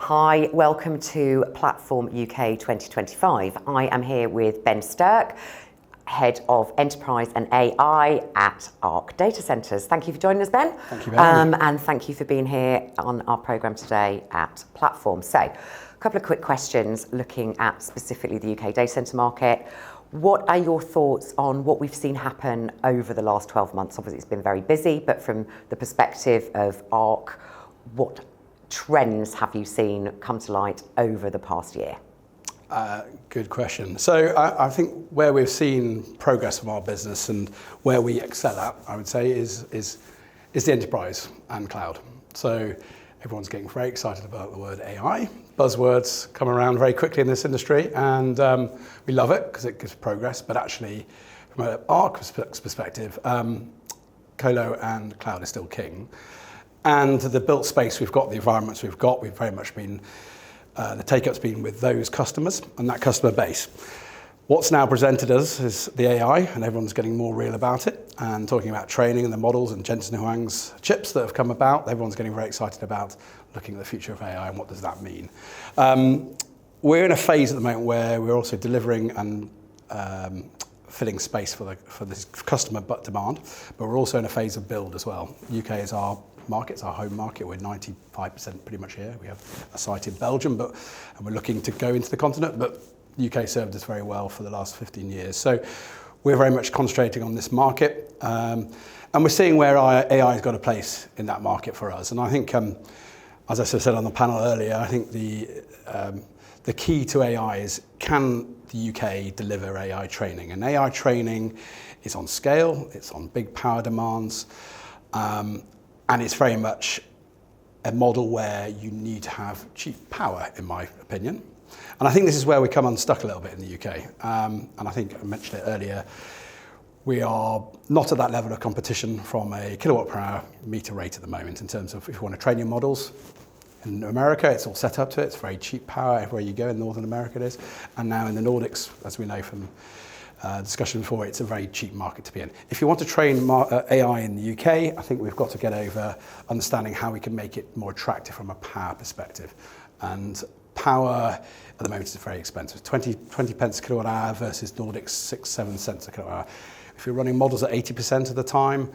Hi, welcome to Platform UK 2025. I am here with Ben Stirk, Head of Enterprise and AI at Arc Data Centres. Thank you for joining us, Ben. Thank you very much. And thank you for being here on our programme today at Platform. So, a couple of quick questions looking at specifically the UK data centre market. What are your thoughts on what we've seen happen over the last 12 months? Obviously, it's been very busy, but from the perspective of Arc, what trends have you seen come to light over the past year? Good question. So I think where we've seen progress from our business and where we excel at, I would say, is the enterprise and cloud. So everyone's getting very excited about the word AI. Buzzwords come around very quickly in this industry, and we love it because it gives progress. But actually, from an Arc perspective, colo and cloud is still king. And the built space we've got, the environments we've got, we've very much been, the take-up's been with those customers and that customer base. What's now presented us is the AI, and everyone's getting more real about it and talking about training and the models and Jensen Huang's chips that have come about. Everyone's getting very excited about looking at the future of AI and what does that mean. We're in a phase at the moment where we're also delivering and filling space for this customer demand, but we're also in a phase of build as well. UK is our market, it's our home market. We're 95% pretty much here. We have a site in Belgium, and we're looking to go into the continent, but UK served us very well for the last 15 years. So we're very much concentrating on this market, and we're seeing where AI has got a place in that market for us. And I think, as I said on the panel earlier, I think the key to AI is, can the UK deliver AI training? And AI training is on scale, it's on big power demands, and it's very much a model where you need to have cheap power, in my opinion. And I think this is where we come unstuck a little bit in the UK. And I think I mentioned it earlier, we are not at that level of competition from a kilowatt per hour meter rate at the moment in terms of if you want to train your models. In America, it's all set up to it. It's very cheap power everywhere you go. In Northern America, it is. And now in the Nordics, as we know from discussion before, it's a very cheap market to be in. If you want to train AI in the UK, I think we've got to get over understanding how we can make it more attractive from a power perspective. And power at the moment is very expensive. 20 pence a kilowatt hour versus Nordics 6-7 cents a kilowatt hour. If you're running models at 80% of the time,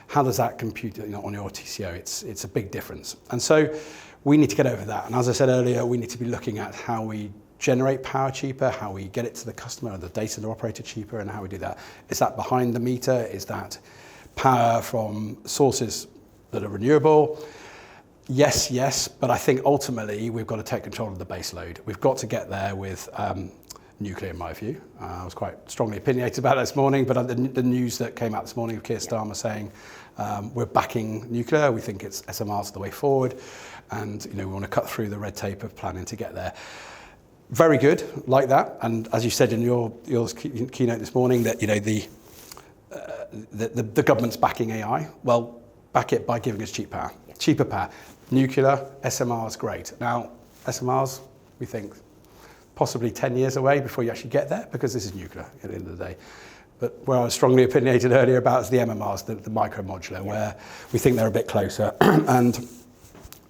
how does that compute on your TCO? It's a big difference. And so we need to get over that. And as I said earlier, we need to be looking at how we generate power cheaper, how we get it to the customer or the data center operator cheaper, and how we do that. Is that behind the meter? Is that power from sources that are renewable? Yes, but I think ultimately we've got to take control of the base load. We've got to get there with nuclear, in my view. I was quite strongly opinionated about it this morning, but the news that came out this morning of Keir Starmer saying we're backing nuclear, we think it's SMRs the way forward, and we want to cut through the red tape of planning to get there. Very good, like that. And as you said in your keynote this morning, that the government's backing AI. Well, back it by giving us cheap power, cheaper power. Nuclear, SMRs, great. Now, SMRs, we think possibly 10 years away before you actually get there, because this is nuclear at the end of the day. But where I was strongly opinionated earlier about is the MMRs, the micro modular, where we think they're a bit closer, and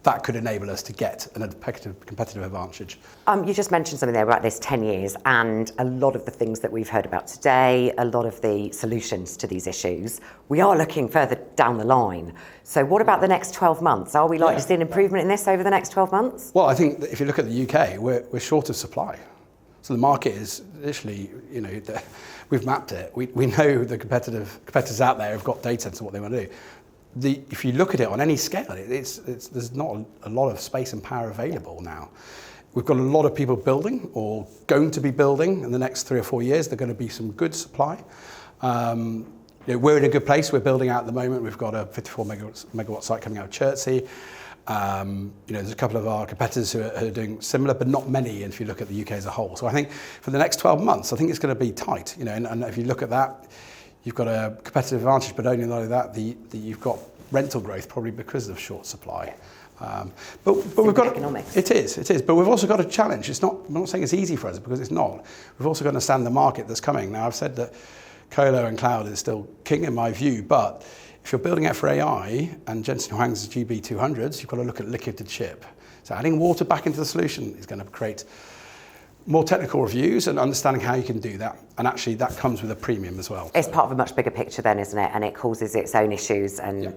that could enable us to get a competitive advantage. You just mentioned something there about this 10 years, and a lot of the things that we've heard about today, a lot of the solutions to these issues, we are looking further down the line. So what about the next 12 months? Are we likely to see an improvement in this over the next 12 months? Well, I think that if you look at the UK, we're short of supply. So the market is literally, we've mapped it. We know the competitors out there have got data centers and what they want to do. If you look at it on any scale, there's not a lot of space and power available now. We've got a lot of people building or going to be building in the next 3 or 4 years. There's going to be some good supply. We're in a good place. We're building out at the moment. We've got a 54 megawatt site coming out of Chertsey. There's a couple of our competitors who are doing similar, but not many if you look at the UK as a whole. So I think for the next 12 months, I think it's going to be tight. And if you look at that, you've got a competitive advantage, but only only that, you've got rental growth probably because of short supply. But we've got economics. It is. But we've also got a challenge. I'm not saying it's easy for us because it's not. We've also got to understand the market that's coming. Now I've said that colo and cloud is still king in my view, but if you're building out for AI and Jensen Huang's GB200s, you've got to look at liquid to chip. So adding water back into the solution is going to create more technical reviews and understanding how you can do that. And actually that comes with a premium as well. It's part of a much bigger picture then, isn't it? And it causes its own issues and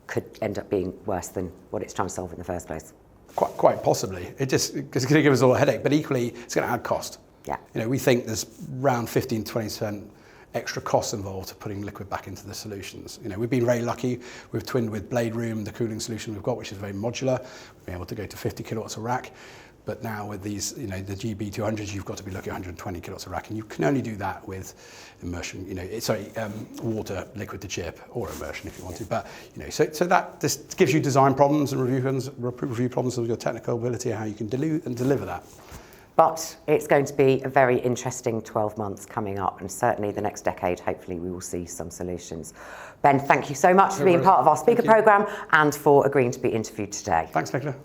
could end up being worse than what it's trying to solve in the first place. Quite possibly. It's going to give us all a headache, but equally it's going to add cost. Yeah. We think there's around 15-20% extra costs involved to putting liquid back into the solutions. We've been very lucky. We've twinned with Blade Room, the cooling solution we've got, which is very modular. We've been able to go to 50 kilowatts a rack. But now with these, the GB200s, you've got to be looking at 120 kilowatts a rack, and you can only do that with immersion, water, liquid to chip, or immersion if you want to. But, so that just gives you design problems and review problems of your technical ability, how you can deliver that. But it's going to be a very interesting 12 months coming up, and certainly the next decade, hopefully we will see some solutions. Ben, thank you so much for being part of our speaker programme and for agreeing to be interviewed today. Thanks, Nicola.